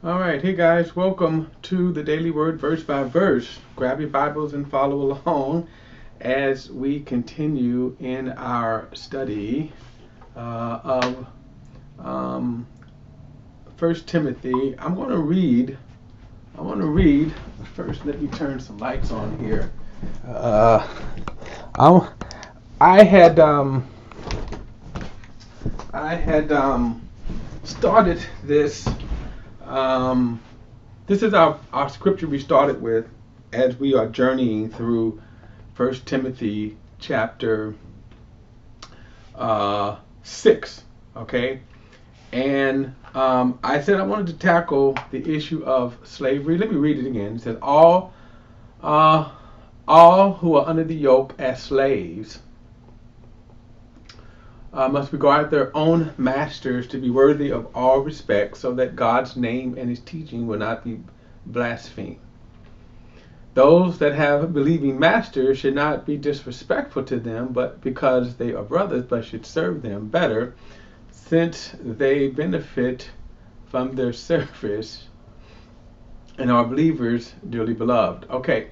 All right, hey guys, welcome to the Daily Word Verse by Verse. Grab your Bibles and follow along as we continue in our study of um, 1 Timothy. I want to read, first let me turn some lights on here. Uh, I, I had, um, I had started this. Um, this is our scripture we started with as we are journeying through 1 Timothy chapter 6. Okay? And I said I wanted to tackle the issue of slavery. Let me read it again. It says, uh, all who are under the yoke as slaves must regard their own masters to be worthy of all respect, so that God's name and his teaching will not be blasphemed. Those that have believing masters should not be disrespectful to them, but because they are brothers, but should serve them better, since they benefit from their service and are believers dearly beloved. Okay.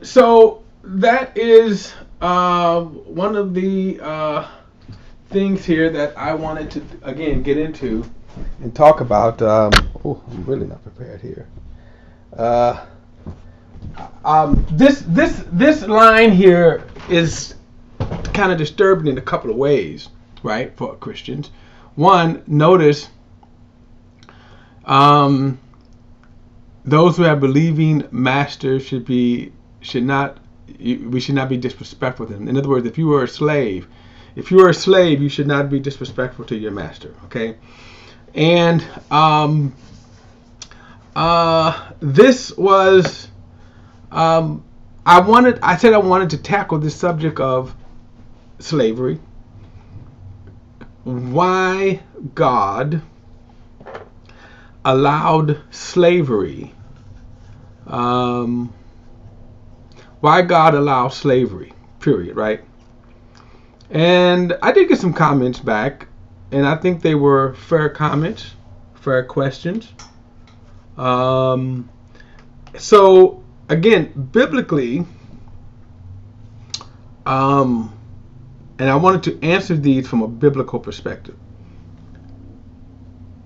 So that is one of the things here that I wanted to again get into and talk about. I'm really not prepared here. Uh, this line here is kind of disturbing in a couple of ways, right, for Christians. One, notice those who have believing masters we should not be disrespectful to them. In other words, if you are a slave, you should not be disrespectful to your master. Okay, and this was I said I wanted to tackle this subject of slavery. Why God allowed slavery. Why God allowed slavery, period, right? And I did get some comments back, and I think they were fair comments, fair questions. So, again, biblically, and I wanted to answer these from a biblical perspective.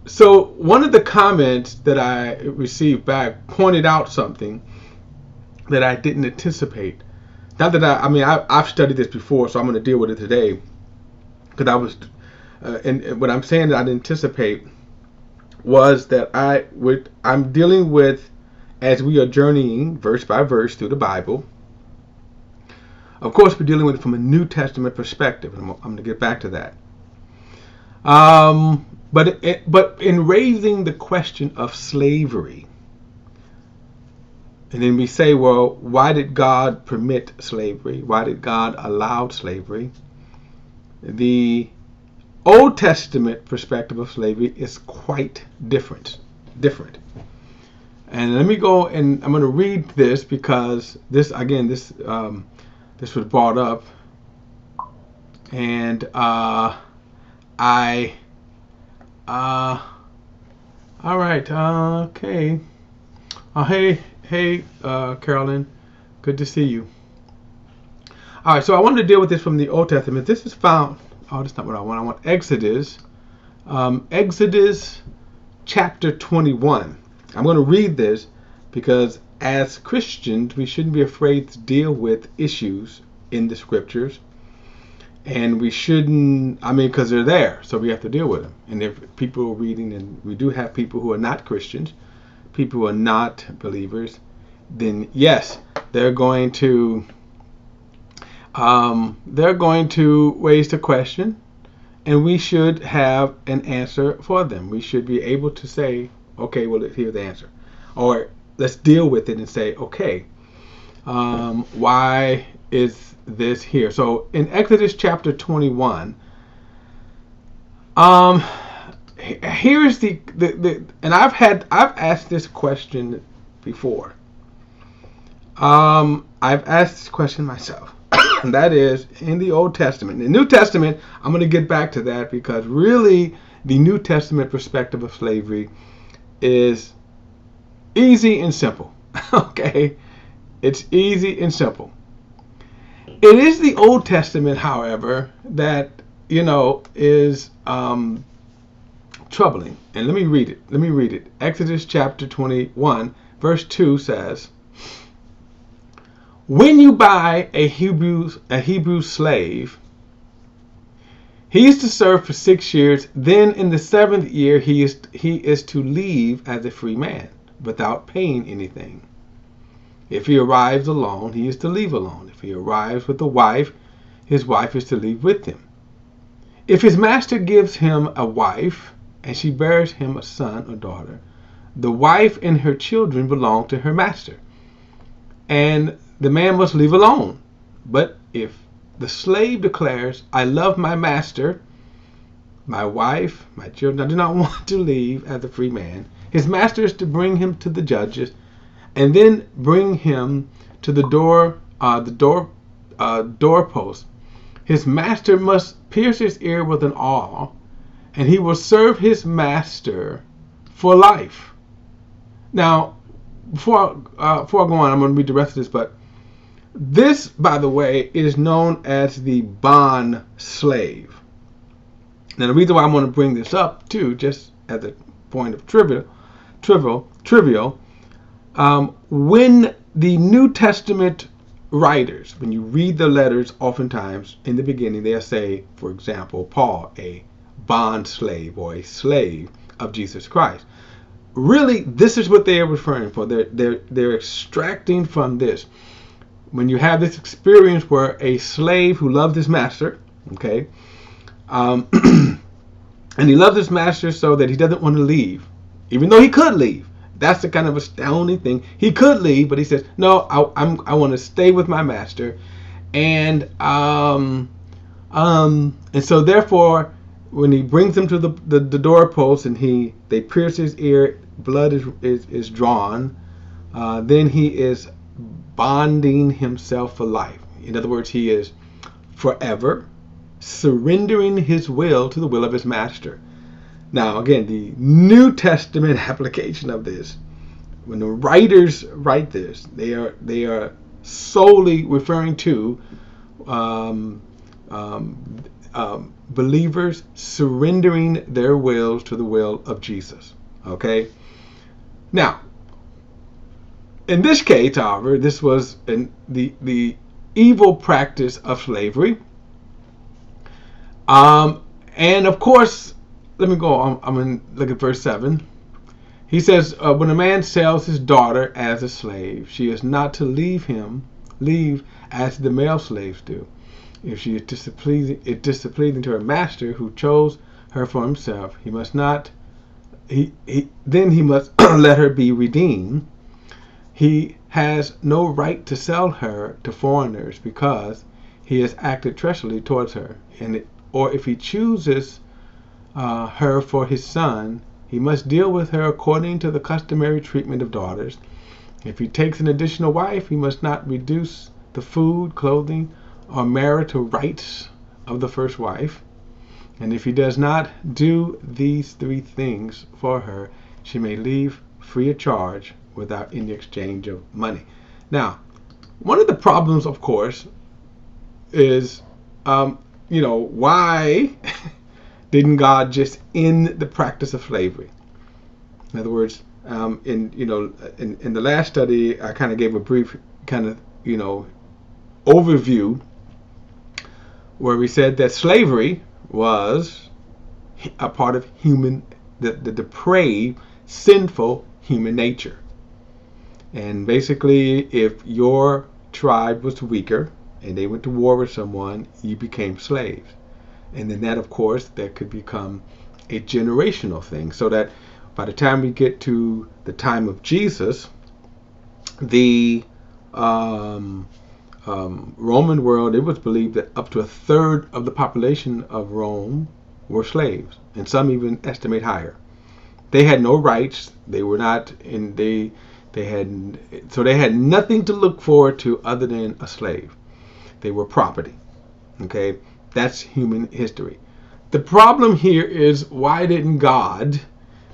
So one of the comments that I received back pointed out something that I didn't anticipate. Not that I've studied this before, so I'm going to deal with it today. Because I was, and what I'm saying that I didn't anticipate was that I'm dealing with, as we are journeying verse by verse through the Bible. Of course, we're dealing with it from a New Testament perspective, and I'm going to get back to that. But in raising the question of slavery, and then we say, well, why did God permit slavery? Why did God allow slavery? The Old Testament perspective of slavery is quite different. And let me go and I'm going to read this because this was brought up, and all right, okay. Hey, Carolyn, good to see you. All right, so I wanted to deal with this from the Old Testament. This is found. Oh, that's not what I want. I want Exodus. Exodus chapter 21. I'm going to read this because as Christians, we shouldn't be afraid to deal with issues in the scriptures. And we shouldn't, because they're there, so we have to deal with them. And if people are reading, and we do have people who are not Christians, people who are not believers, then yes, they're going to raise the question, and we should have an answer for them. We should be able to say, okay, well, here's the answer. Or let's deal with it and say, okay, why is this here? So in Exodus chapter 21, here's the and I've asked this question before. I've asked this question myself. And that is in the Old Testament. In the New Testament, I'm going to get back to that because really the New Testament perspective of slavery is easy and simple. Okay? It's easy and simple. It is the Old Testament, however, that, is troubling. And let me read it. Exodus chapter 21, verse 2 says, when you buy a Hebrew slave, he is to serve for 6 years. Then in the 7th year, he is to leave as a free man without paying anything. If he arrives alone, he is to leave alone. If he arrives with a wife, his wife is to leave with him. If his master gives him a wife and she bears him a son or daughter, the wife and her children belong to her master, and the man must leave alone. But if the slave declares, I love my master, my wife, my children, I do not want to leave as a free man, his master is to bring him to the judges and then bring him to the doorpost. His master must pierce his ear with an awl, and he will serve his master for life. Now, before I go on, I'm going to read the rest of this, but this, by the way, is known as the bond slave. Now, the reason why I'm going to bring this up, too, just as a point of trivial, when the New Testament writers, when you read the letters, oftentimes in the beginning they'll say, for example, Paul, a bond slave or a slave of Jesus Christ. Really, this is what they are referring for. They're extracting from this. When you have this experience where a slave who loved his master, okay, and he loved his master so that he doesn't want to leave, even though he could leave. That's the kind of astounding thing. He could leave, but he says, "No, I want to stay with my master," and so therefore, when he brings him to the doorpost and they pierce his ear, blood is drawn, then he is bonding himself for life. In other words, he is forever surrendering his will to the will of his master. Now, again, the New Testament application of this, when the writers write this, they are solely referring to believers surrendering their wills to the will of Jesus. Okay? Now, in this case, however, this was the evil practice of slavery. And of course, let me go. I'm going to look at verse 7. He says, when a man sells his daughter as a slave, she is not to leave as the male slaves do. If she is displeasing to her master, who chose her for himself, he must let her be redeemed. He has no right to sell her to foreigners because he has acted treacherously towards her. Or if he chooses her for his son, he must deal with her according to the customary treatment of daughters. If he takes an additional wife, he must not reduce the food, clothing, or marital rights of the first wife. And if he does not do these 3 things for her, she may leave free of charge without any exchange of money. Now, one of the problems, of course, is, why didn't God just end the practice of slavery? In other words, in the last study, I kind of gave a brief overview where we said that slavery was a part of the depraved, sinful human nature. And basically, if your tribe was weaker and they went to war with someone, you became slaves. And then that, of course, that could become a generational thing. So that by the time we get to the time of Jesus, the Roman world, it was believed that up to 1/3 of the population of Rome were slaves, and some even estimate higher. They had no rights. They were not they had nothing to look forward to other than a slave. They were property. Okay, that's human history. The problem here is, why didn't God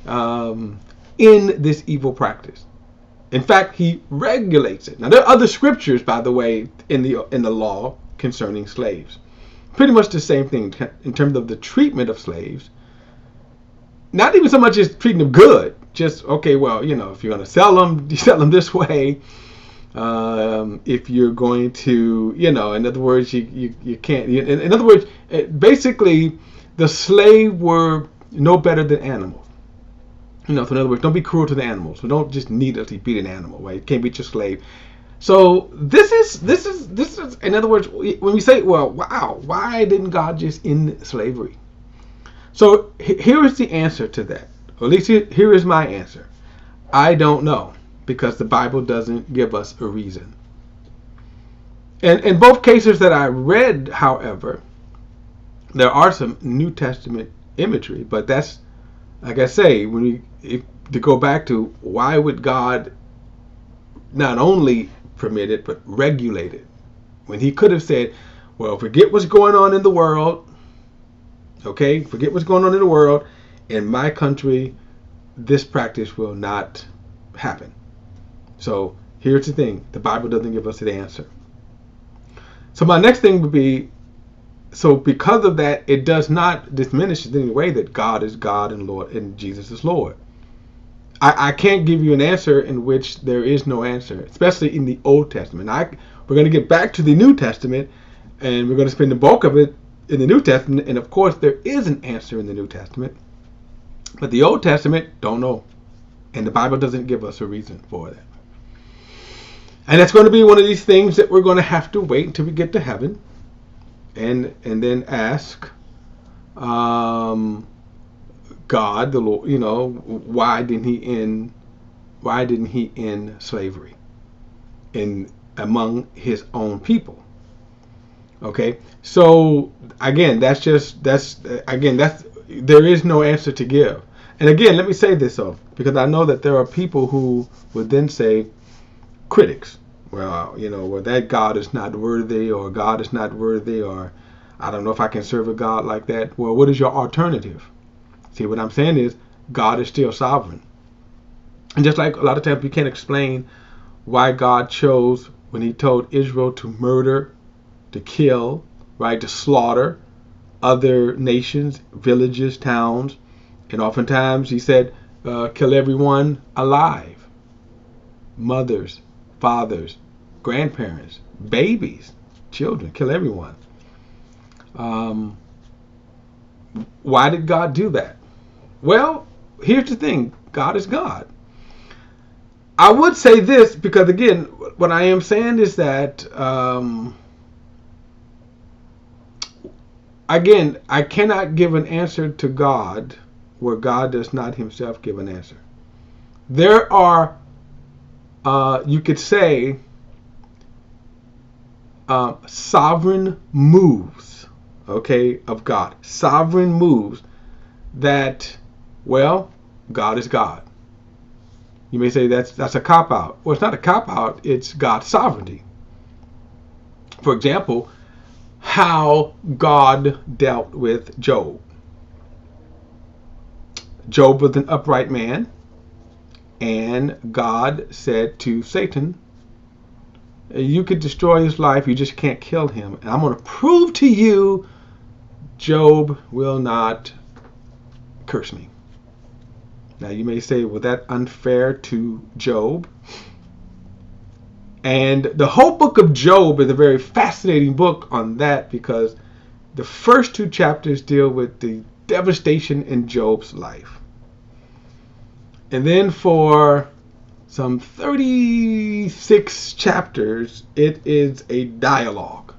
end this evil practice? In fact, he regulates it. Now, there are other scriptures, by the way, in the law concerning slaves. Pretty much the same thing in terms of the treatment of slaves. Not even so much as treating them good. Just, okay, well, you know, if you're going to sell them, you sell them this way. If you're going to, you know, in other words, you can't. In other words, basically, the slave were no better than animals. You know, so in other words, don't be cruel to the animals. So don't just needlessly beat an animal, right? You can't beat your slave. So this is in other words, when we say, well, wow, why didn't God just end slavery? So here is the answer to that. Or at least here is my answer. I don't know, because the Bible doesn't give us a reason. And in both cases that I read, however, there are some New Testament imagery, but that's, like I say, to go back to, why would God not only permit it, but regulate it? When he could have said, well, forget what's going on in the world, okay? Forget what's going on in the world. In my country, this practice will not happen. So here's the thing. The Bible doesn't give us the answer. So my next thing would be, so because of that, it does not diminish in any way that God is God and Lord and Jesus is Lord. I can't give you an answer in which there is no answer, especially in the Old Testament. We're going to get back to the New Testament, and we're going to spend the bulk of it in the New Testament. And of course, there is an answer in the New Testament. But the Old Testament, don't know. And the Bible doesn't give us a reason for that. And that's going to be one of these things that we're going to have to wait until we get to heaven. And then ask God, the Lord, you know, why didn't he end slavery among his own people? Okay, so again, there is no answer to give. And again, let me say this though, because I know that there are people who would then say, critics, well, you know, well, that God is not worthy, or God is not worthy, or I don't know if I can serve a God like that. Well, what is your alternative? See, what I'm saying is, God is still sovereign. And just like a lot of times we can't explain why God chose, when he told Israel to murder, to kill, right, to slaughter other nations, villages, towns, and oftentimes he said, kill everyone alive. Mothers, fathers, grandparents, babies, children, kill everyone. Why did God do that? Well, here's the thing. God is God. I would say this, because again, what I am saying is that, again, I cannot give an answer to God where God does not himself give an answer. There are, you could say, sovereign moves, okay, of God. Sovereign moves that, well, God is God. You may say that's a cop-out. Well, it's not a cop-out. It's God's sovereignty. For example, how God dealt with Job. Job was an upright man, and God said to Satan, you could destroy his life, you just can't kill him. And I'm going to prove to you Job will not curse me. Now you may say, well, that's unfair to Job. And the whole book of Job is a very fascinating book on that, because the first 2 chapters deal with the devastation in Job's life. And then for some 36 chapters, it is a dialogue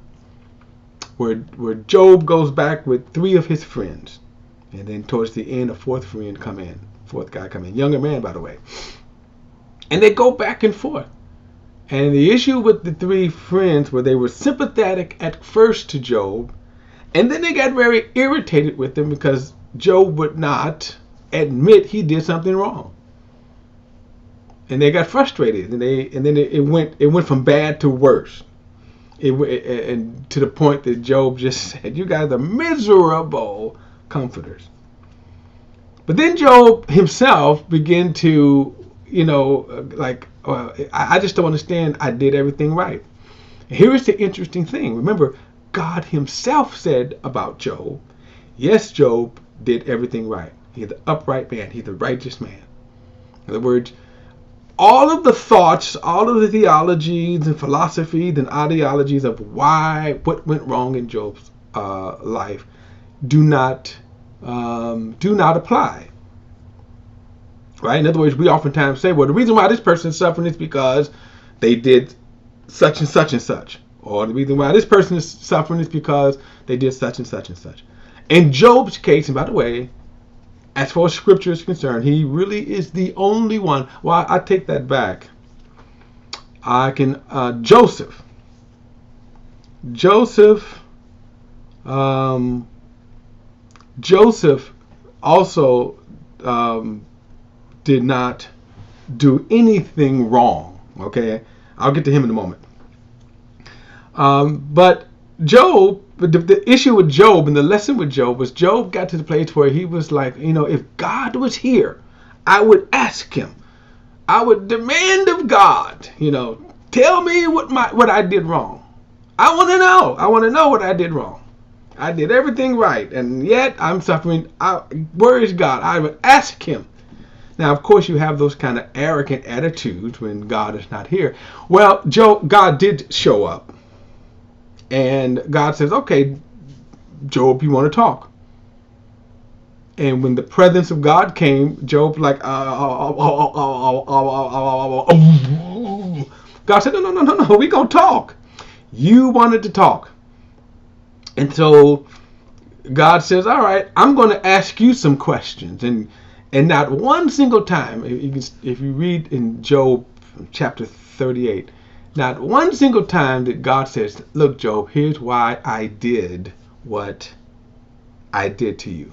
where Job goes back with 3 of his friends. And then towards the end, a 4th friend come in. 4th guy come in. Younger man, by the way. And they go back and forth. And the issue with the 3 friends were they were sympathetic at first to Job. And then they got very irritated with him because Job would not admit he did something wrong. And they got frustrated. And then it went from bad to worse. And to the point that Job just said, you guys are miserable comforters. But then Job himself began to, I just don't understand. I did everything right. And here is the interesting thing. Remember, God himself said about Job, yes, Job did everything right. He's the upright man. He's the righteous man. In other words, all of the thoughts, all of the theologies and philosophies and ideologies of what went wrong in Job's life do not apply. Right? In other words, we oftentimes say, well, the reason why this person is suffering is because they did such and such and such. Or the reason why this person is suffering is because they did such and such and such. In Job's case, and by the way, as far as scripture is concerned, he really is the only one. Well, I take that back. Joseph also did not do anything wrong. Okay, I'll get to him in a moment. But Job, the issue with Job and the lesson with Job was Job got to the place where he was like, if God was here, I would ask him. I would demand of God, tell me what I did wrong. I want to know. I want to know what I did wrong. I did everything right, and yet I'm suffering. Where is God? I would ask him. Now, of course, you have those kind of arrogant attitudes when God is not here. Well, God did show up. And God says, okay, Job, you want to talk? And when the presence of God came, Job God said, no, we gonna talk. You wanted to talk. And so God says, all right, I'm going to ask you some questions. And not one single time, if you read in Job chapter 38, not one single time that God says, look, Job, here's why I did what I did to you.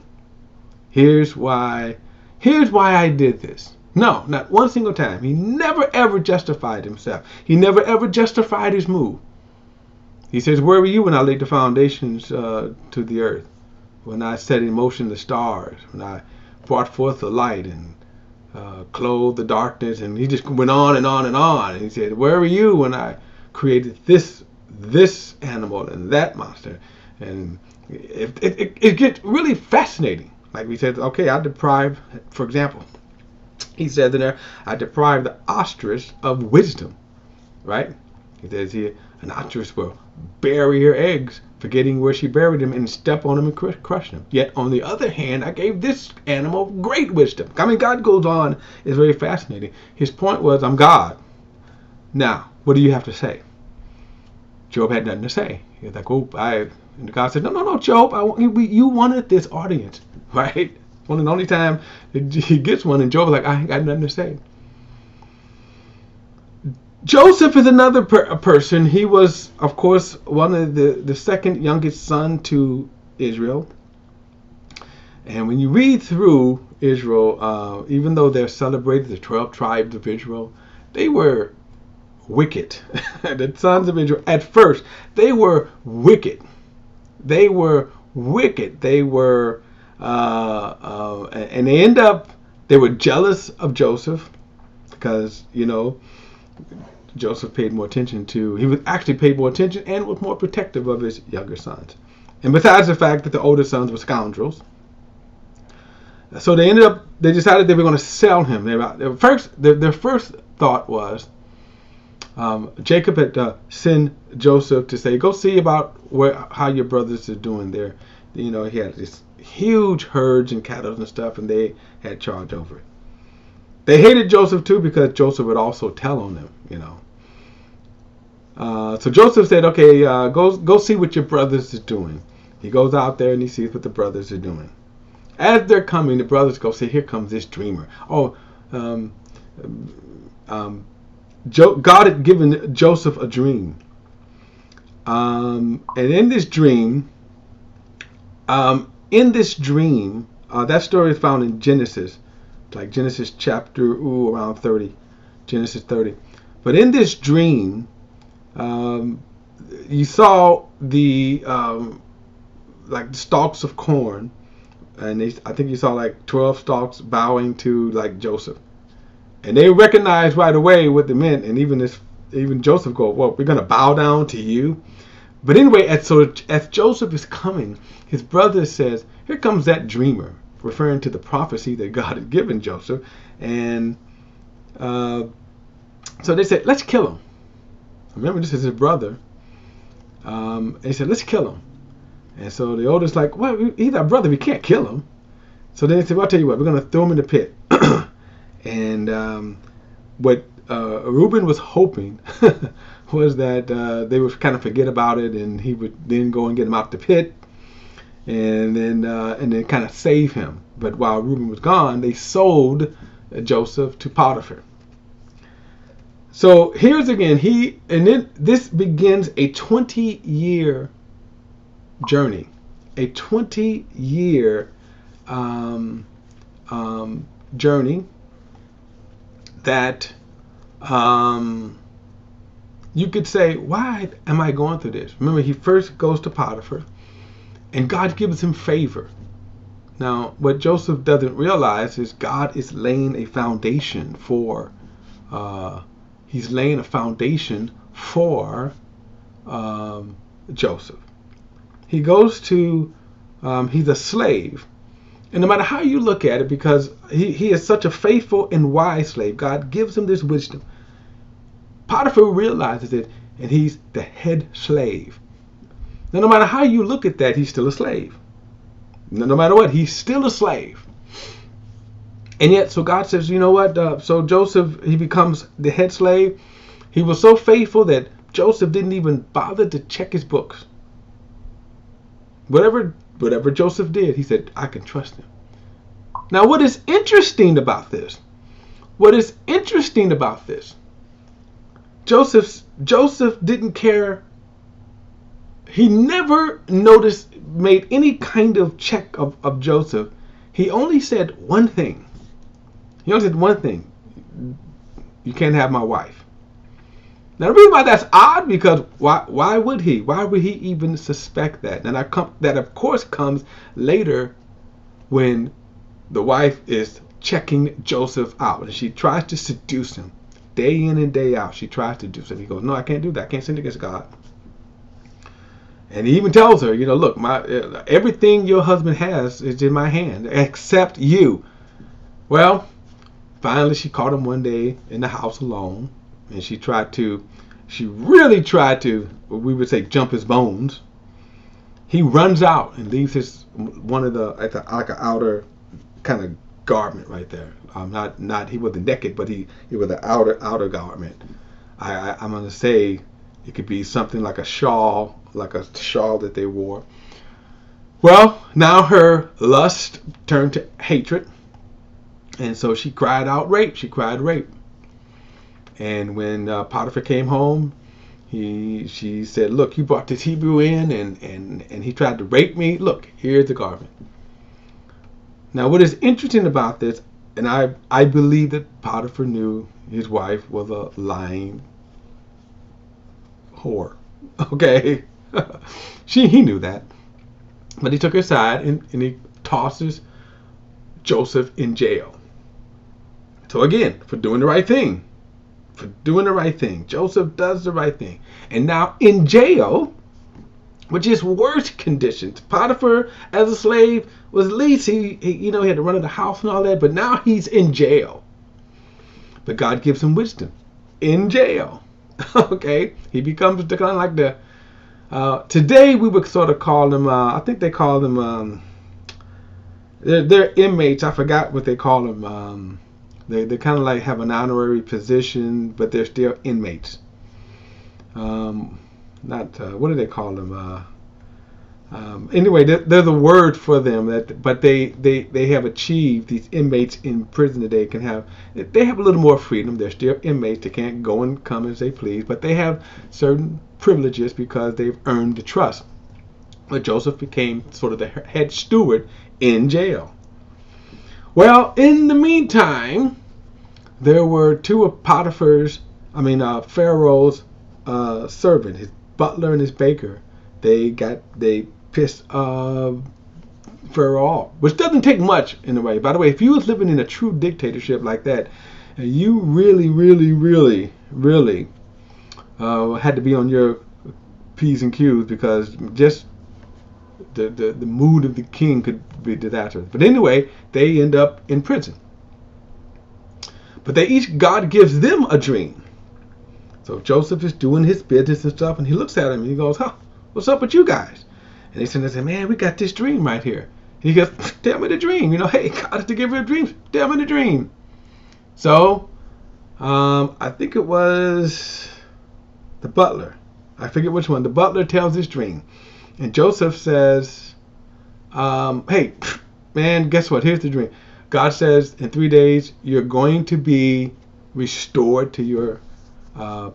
Here's why I did this. No, not one single time. He never ever justified himself. He never ever justified his move. He says, where were you when I laid the foundations to the earth? When I set in motion the stars? When I brought forth the light and clothed the darkness? And he just went on and on and on. And he said, where were you when I created this animal and that monster? And it gets really fascinating. Like we said, okay, for example, he said in there, I deprived the ostrich of wisdom, right? He says here, an ostrich will bury her eggs, forgetting where she buried them, and step on them and crush them. Yet, on the other hand, I gave this animal great wisdom. I mean, God goes on. It's very fascinating. His point was, I'm God. Now, what do you have to say? Job had nothing to say. He was like, and God said, no, Job, you wanted this audience, right? One of the only time he gets one, and Job was like, I ain't got nothing to say. Joseph is another person. He was, of course, one of the second youngest son to Israel. And when you read through Israel, even though they're celebrated, the 12 tribes of Israel, they were wicked. The sons of Israel, at first, they were wicked. They were wicked. They were, and they were jealous of Joseph because, Joseph paid more attention he was actually paid more attention and was more protective of his younger sons. And besides the fact that the older sons were scoundrels, so they decided they were going to sell him. Their first thought was, Jacob had sent Joseph to say, go see about how your brothers are doing there. He had this huge herds and cattle and stuff, and they had charge over it. They hated Joseph too because Joseph would also tell on them, So Joseph said, okay, go see what your brothers are doing. He goes out there and he sees what the brothers are doing. As they're coming, the brothers go say, here comes this dreamer. God had given Joseph a dream. And in this dream, that story is found in Genesis. Like Genesis chapter around 30, Genesis 30. But in this dream, you saw the stalks of corn and I think you saw like 12 stalks bowing to like Joseph, and they recognized right away what they meant. And even Joseph go, well, we're gonna bow down to you. But anyway, as Joseph is coming, his brother says, here comes that dreamer, referring to the prophecy that God had given Joseph. And so they said, let's kill him. Remember, this is his brother. They said, let's kill him. And so the oldest like, well, he's our brother, we can't kill him. So they said, well, I'll tell you what, we're going to throw him in the pit. And what Reuben was hoping was that they would kind of forget about it, and he would then go and get him out the pit, and then kind of save him. But while Reuben was gone, they sold Joseph to Potiphar. So here's again, this begins a 20-year journey, a 20-year journey that you could say, why am I going through this? Remember, he first goes to Potiphar, and God gives him favor. Now, what Joseph doesn't realize is God is laying a foundation for Joseph. He goes to, he's a slave. And no matter how you look at it, because he is such a faithful and wise slave, God gives him this wisdom. Potiphar realizes it, and he's the head slave. Now, no matter how you look at that, he's still a slave. No matter what, he's still a slave. And yet, so God says, you know what? So Joseph, he becomes the head slave. He was so faithful that Joseph didn't even bother to check his books. Whatever Joseph did, he said, I can trust him. Now, what is interesting about this? Joseph didn't care. He never made any kind of check of Joseph. He only said one thing. You can't have my wife. Now, the reason why that's odd, because why would he? Why would he even suspect that? And that, of course, comes later when the wife is checking Joseph out, and she tries to seduce him. Day in and day out, she tries to do something. He goes, no, I can't do that. I can't sin against God. And he even tells her, look, everything your husband has is in my hand, except you. Well, finally she caught him one day in the house alone, and she really tried to, we would say, jump his bones. He runs out and leaves like an outer kind of garment right there. He wasn't naked, but he was an outer garment. I'm going to say it could be something like a shawl that they wore. Well, now her lust turned to hatred, and so she cried out rape. And when Potiphar came home, she said, look, you brought this Hebrew in, and he tried to rape me. Look, here's the garment. Now, what is interesting about this, and I believe that Potiphar knew his wife was a lying whore. Okay? He knew that. But he took her aside, and he tosses Joseph in jail. So again, for doing the right thing. Joseph does the right thing. And now in jail, which is worse conditions. Potiphar, as a slave, was at least he had to run in the house and all that, but now he's in jail. But God gives him wisdom in jail. Okay, he becomes kind of like the. Today we would sort of call them. I think they call them. They're inmates. I forgot what they call them. They kind of like have an honorary position, but they're still inmates. What do they call them? Anyway, there's a word for them but they have achieved, these inmates in prison today they have a little more freedom. They're still inmates. They can't go and come as they please, but they have certain privileges because they've earned the trust. But Joseph became sort of the head steward in jail. Well, in the meantime, there were two of Pharaoh's servant, his butler and his baker. They pissed Pharaoh off, which doesn't take much in a way. By the way, if you was living in a true dictatorship like that, and you really had to be on your P's and Q's, because just the mood of the king could be disastrous. But anyway, they end up in prison. But God gives them a dream. So Joseph is doing his business and stuff, and he looks at him and he goes, "Huh, what's up with you guys?" And they say, "Man, we got this dream right here." And he goes, "Tell me the dream. Hey, God is the giver of dreams. Tell me the dream." So, I think it was the butler. I forget which one. The butler tells his dream. And Joseph says, "Hey, man, guess what? Here's the dream. God says in 3 days, you're going to be restored to your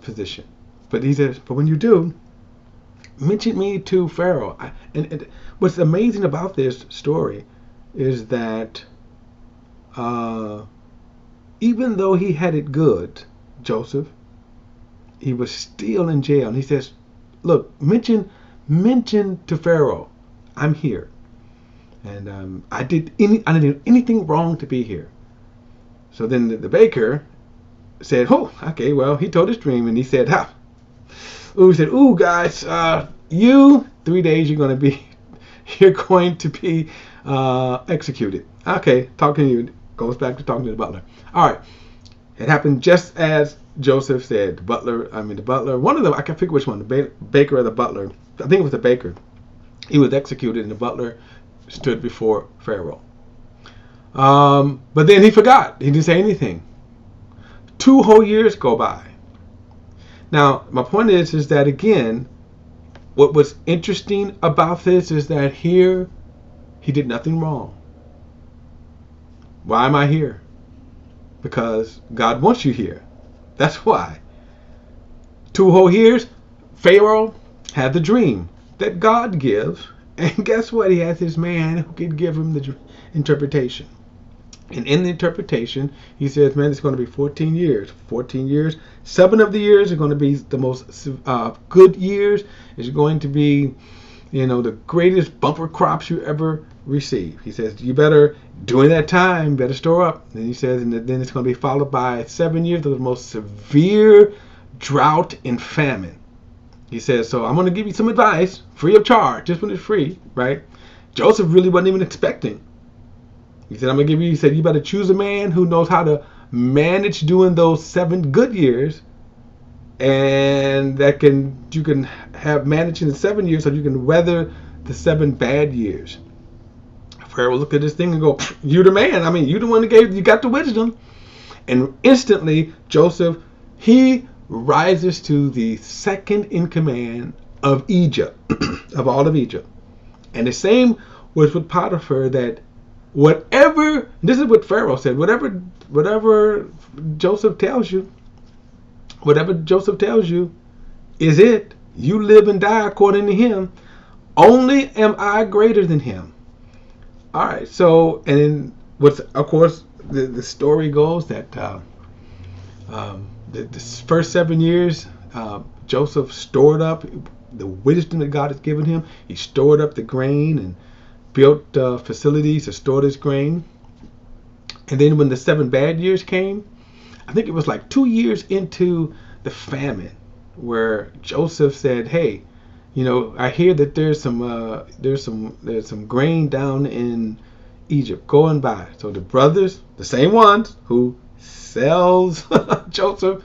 position. But he says, but when you do, mention me to Pharaoh." And what's amazing about this story is that even though he had it good, Joseph, he was still in jail. And he says, "Look, mention to Pharaoh, I'm here. And I didn't do anything wrong to be here." So then the baker said, "Oh, okay, well," he told his dream, and he said, he said, "Ooh, guys, 3 days you're going to be executed." Okay, talking to you goes back to talking to the butler. All right, it happened just as Joseph said. The butler, one of them, I can't figure which one, the baker or the butler. I think it was the baker. He was executed, and the butler stood before Pharaoh. But then he forgot. He didn't say anything. 2 whole years go by. Now, my point is that, again, what was interesting about this is that here he did nothing wrong. Why am I here? Because God wants you here. That's why. 2 whole years, Pharaoh had the dream that God gives. And guess what? He has his man who can give him the interpretation. And in the interpretation, he says, man, it's going to be 14 years. 14 years. 7 of the years are going to be the most good years. It's going to be, the greatest bumper crops you ever receive. He says, you better, during that time, better store up. And he says, and then it's going to be followed by 7 years of the most severe drought and famine. He says, so I'm going to give you some advice, free of charge, just when it's free, right? Joseph really wasn't even expecting. He said, he said, you better choose a man who knows how to manage during those 7 good years, and you can have managing the 7 years so you can weather the 7 bad years. Pharaoh looked at this thing and go, you the man. You the one that you got the wisdom. And instantly, Joseph, he rises to the second in command of Egypt, of all of Egypt. And the same was with Potiphar, that whatever, this is what Pharaoh said, whatever Joseph tells you is it. You live and die according to him. Only am I greater than him. All right, so, and then of course, the story goes that the first 7 years, Joseph stored up the wisdom that God has given him. He stored up the grain and built facilities to store this grain. And then when the 7 bad years came, I think it was like 2 years into the famine, where Joseph said, hey, I hear that there's some grain down in Egypt. Go and buy. So the brothers, the same ones who sells Joseph,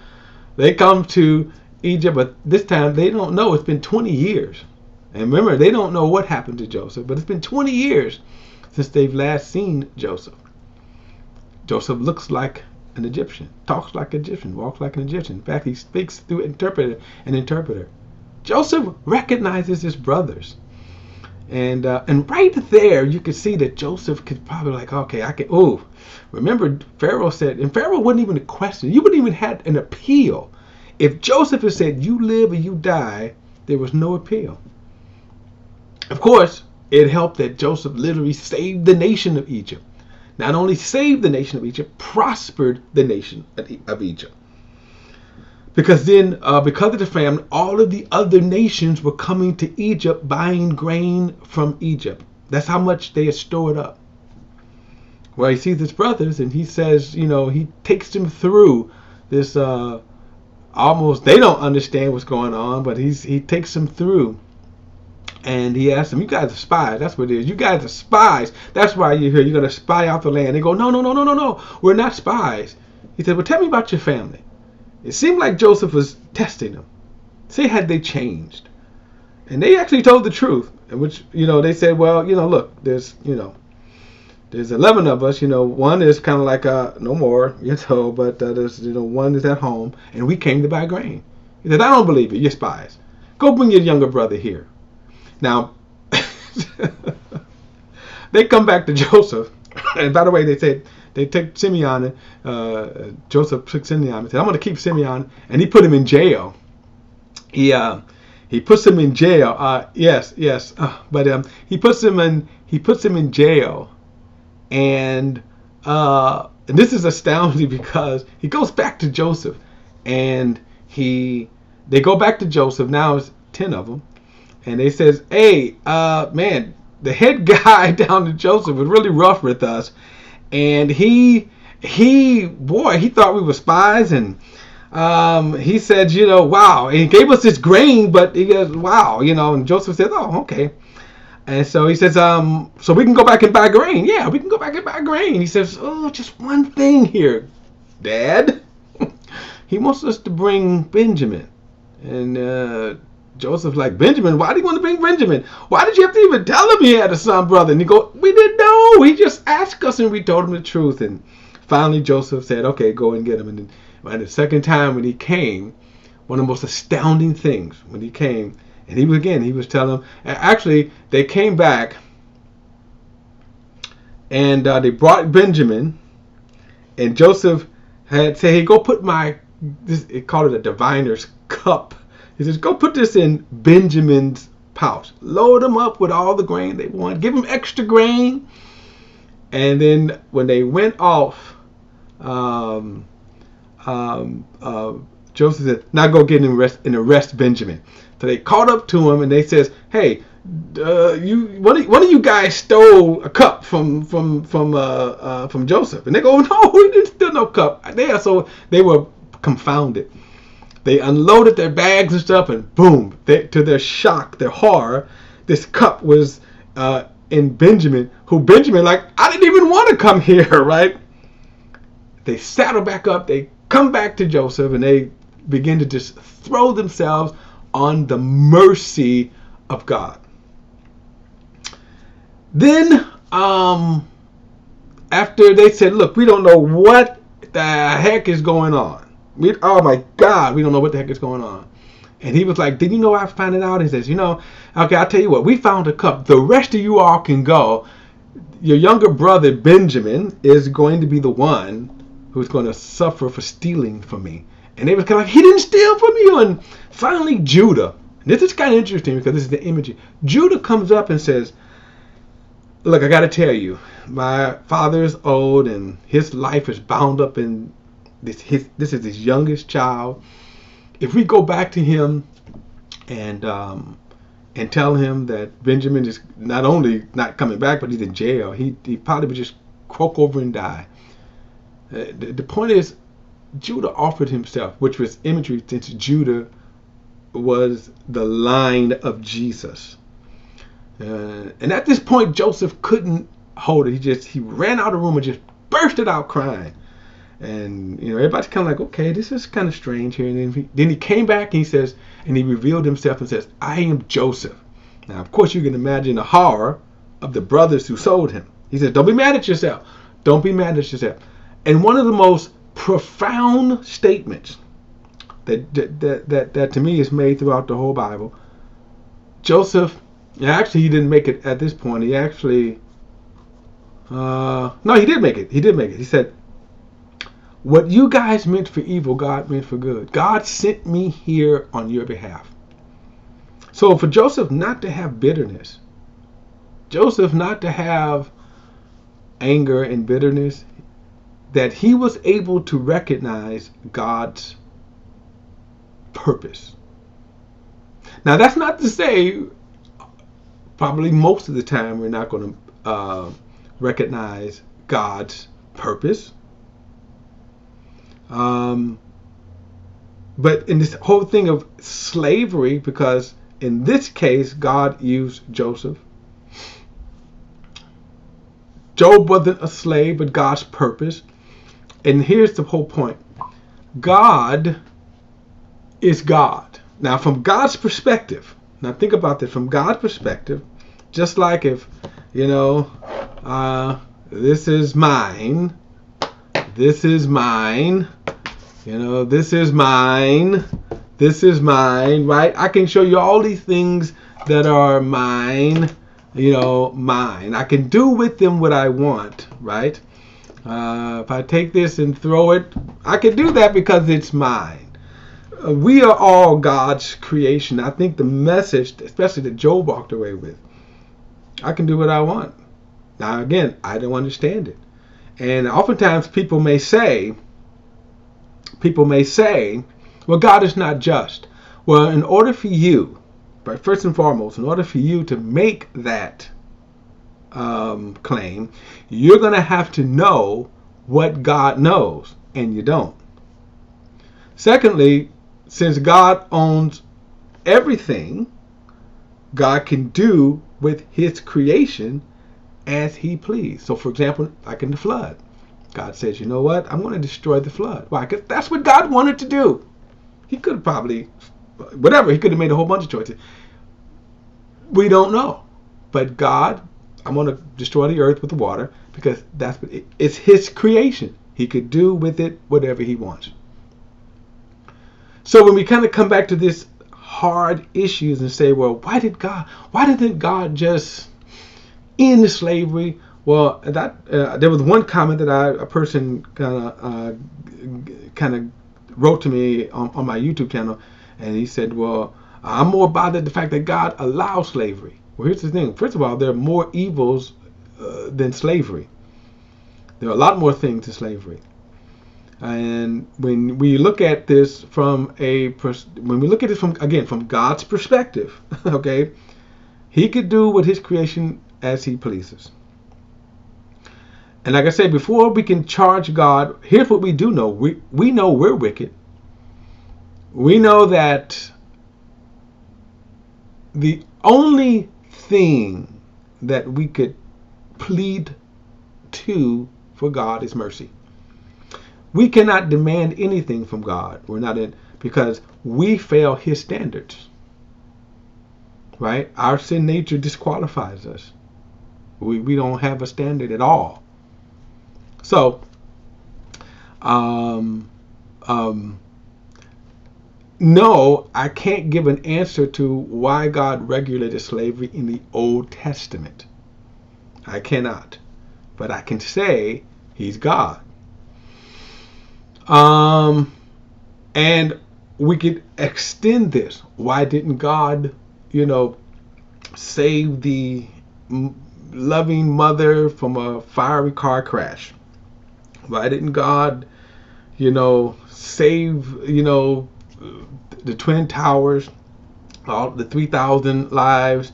they come to Egypt, but this time they don't know. It's been 20 years. And remember, they don't know what happened to Joseph, but it's been 20 years since they've last seen Joseph. Joseph looks like an Egyptian, talks like an Egyptian, walks like an Egyptian. In fact, he speaks through an interpreter. Joseph recognizes his brothers. And right there, you could see that Joseph could probably remember Pharaoh said, and Pharaoh wasn't even a question. You wouldn't even have an appeal. If Joseph had said, you live or you die, there was no appeal. Of course, it helped that Joseph literally saved the nation of Egypt. Not only saved the nation of Egypt, prospered the nation of Egypt. Because then, because of the famine, all of the other nations were coming to Egypt, buying grain from Egypt. That's how much they had stored up. Well, he sees his brothers, and he says, he takes them through this. Almost, they don't understand what's going on, but he takes them through. And he asks them, "You guys are spies." That's what it is. You guys are spies. That's why you're here. You're going to spy out the land. They go, "No, no, no, no, no, no. We're not spies." He said, "Well, tell me about your family." It seemed like Joseph was testing them. See, had they changed? And they actually told the truth. Which, they said, "Well, look, there's 11 of us. One is kind of like no more, but there's, one is at home, and we came to buy grain." He said, "I don't believe it. You're spies. Go bring your younger brother here." Now, they come back to Joseph, and by the way, they said they took Simeon. Joseph took Simeon and said, "I'm going to keep Simeon," and he put him in jail. He puts him in jail. Yes, but he puts him in jail, and this is astounding because he goes back to Joseph, and they go back to Joseph. Now it's 10 of them. And they says, "Hey, man, the head guy down to Joseph was really rough with us, and he thought we were spies, and he said, wow, and he gave us this grain, but he goes, wow, and Joseph said, oh, okay." And so he says, so we can go back and buy grain. Yeah, we can go back and buy grain. He says, "Oh, just one thing here, Dad." He wants us to bring Benjamin. And Joseph's like, "Benjamin? Why do you want to bring Benjamin? Why did you have to even tell him he had a son, brother?" And he go, "We didn't know. He just asked us and we told him the truth." And finally Joseph said, "Okay, go and get him." And the second time when he came, one of the most astounding things when he came, and he was telling them, actually they came back and they brought Benjamin, and Joseph had said, "Hey, go put it called it a diviner's cup." He says, "Go put this in Benjamin's pouch. Load them up with all the grain they want. Give them extra grain." And then when they went off, Joseph said, "Now go get and arrest Benjamin." So they caught up to him, and they says, "Hey, one of you guys stole a cup from Joseph." And they go, "No, we didn't steal no cup." So they were confounded. They unloaded their bags and stuff, and boom, to their shock, their horror, this cup was in Benjamin, like, "I didn't even want to come here," right? They saddle back up, they come back to Joseph, and they begin to just throw themselves on the mercy of God. Then, after they said, "Look, we don't know what the heck is going on. Oh my God, we don't know what the heck is going on." And he was like, "Did you know I found it out?" He says, "Okay, I'll tell you what, we found a cup. The rest of you all can go. Your younger brother, Benjamin, is going to be the one who's going to suffer for stealing from me." And they was kind of like, "He didn't steal from you." And finally, Judah, and this is kind of interesting because this is the imagery. Judah comes up and says, "Look, I got to tell you, my father's old and his life is bound up in this is his youngest child. If we go back to him and tell him that Benjamin is not only not coming back, but he's in jail, he probably would just croak over and die." The point is, Judah offered himself, which was imagery since Judah was the line of Jesus. And at this point, Joseph couldn't hold it. He ran out of the room and just bursted out crying. And everybody's kind of like, okay, this is kind of strange here. And then he came back and he says, and he revealed himself and says, "I am Joseph." Now, of course, you can imagine the horror of the brothers who sold him. He says, "Don't be mad at yourself. Don't be mad at yourself." And one of the most profound statements that to me is made throughout the whole Bible, Joseph, actually, he didn't make it at this point. He actually, no, he did make it. He did make it. He said, "What you guys meant for evil, God meant for good. God sent me here on your behalf." So for Joseph not to have bitterness, Joseph not to have anger and bitterness, that he was able to recognize God's purpose. Now, that's not to say probably most of the time we're not going to recognize God's purpose. But in this whole thing of slavery, because in this case God used Joseph. Job wasn't a slave, but God's purpose. And here's the whole point. God is God. Now, from God's perspective, now think about this, from God's perspective, just like if, this is mine, this is mine, this is mine, this is mine, right? I can show you all these things that are mine, mine. I can do with them what I want, right? If I take this and throw it, I can do that because it's mine. We are all God's creation. I think the message, especially that Job walked away with, I can do what I want. Now, again, I don't understand it. And oftentimes people may say, well, God is not just. Well, in order for you, but first and foremost, in order for you to make that claim, you're going to have to know what God knows, and you don't. Secondly, since God owns everything, God can do with his creation as he please. So, for example, like in the flood, God says, you know what? I'm going to destroy the flood. Why? Because that's what God wanted to do. He could have probably, he could have made a whole bunch of choices. We don't know. But God, I'm going to destroy the earth with the water because it's his creation. He could do with it whatever he wants. So when we kind of come back to this hard issues and say, well, why didn't God just end slavery? Well, that there was one comment that a person kind of wrote to me on my YouTube channel, and he said, well, I'm more bothered the fact that God allows slavery. Well, here's the thing. First of all, there are more evils than slavery. There are a lot more things than slavery. And when we look at this from God's perspective, okay, he could do with his creation as he pleases. And like I said, before we can charge God, here's what we do know. We know we're wicked. We know that the only thing that we could plead to for God is mercy. We cannot demand anything from God. Because we fail his standards. Right? Our sin nature disqualifies us. We don't have a standard at all. So, no, I can't give an answer to why God regulated slavery in the Old Testament. I cannot. But I can say he's God. And we could extend this. Why didn't God, save the loving mother from a fiery car crash? Why didn't God, save, the Twin Towers, all the 3,000 lives,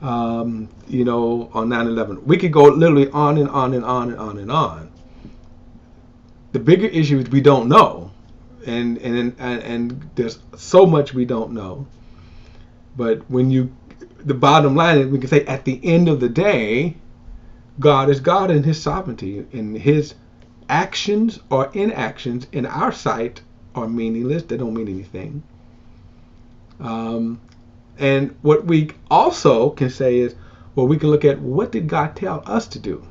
on 9/11? We could go literally on and on and on and on and on. The bigger issue is we don't know. And there's so much we don't know. But the bottom line is we can say at the end of the day, God is God in his sovereignty, and his actions or inactions in our sight are meaningless. They don't mean anything. And what we also can say is, well, we can look at what did God tell us to do?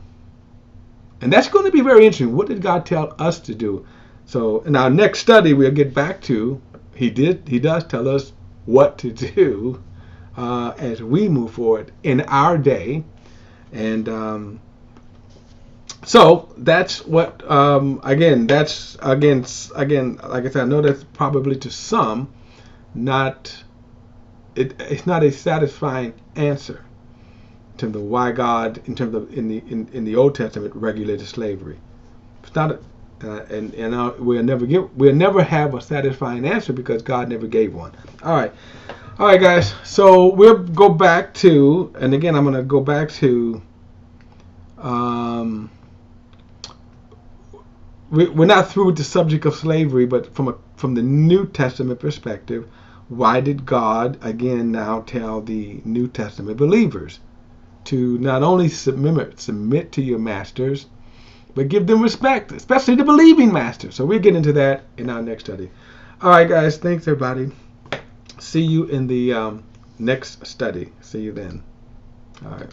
And that's going to be very interesting. What did God tell us to do? So in our next study, we'll get back to, he does tell us what to do as we move forward in our day. And so that's what, again, like I said, I know that's probably to some, it's not a satisfying answer in terms of why God, in terms of in the Old Testament, regulated slavery. It's not, we'll never have a satisfying answer because God never gave one. All right. All right, guys. So we'll go back to, and again, I'm going to go back to. We're not through with the subject of slavery, but from the New Testament perspective, why did God again now tell the New Testament believers to not only submit to your masters, but give them respect, especially the believing masters? So we'll get into that in our next study. All right, guys. Thanks, everybody. See you in the next study. See you then. All right.